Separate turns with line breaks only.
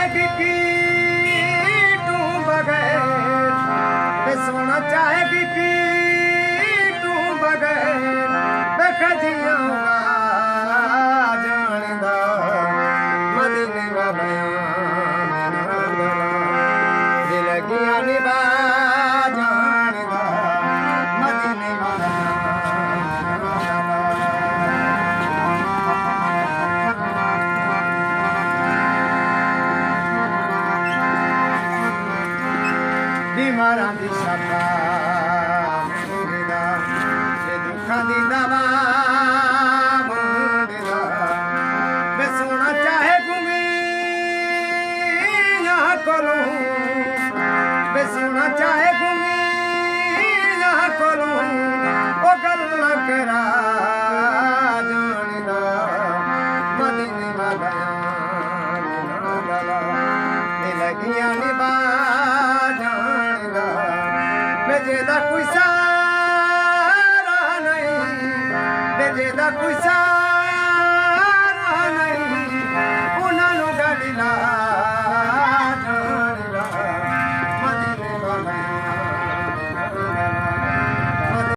चाहेगी तू बगैर वे सोना चाहेगी तू बगैर वे खजियाऊंगा जानदा मदीने वाला दिल गिया निभा जानदा मदीने वाला बीमारां दी शफा मंगदा ते दुखां दी दवा मंगदा वे सोना चाहे गुमीया कोलों वे सोना चाहे गुमीया कोलों ओ गल करा जानदा मदीने वाला दिल गिया निभा बेजेदा कोई सारा नहीं बेजेदा कोई सारा नहीं उन्होंने गली ला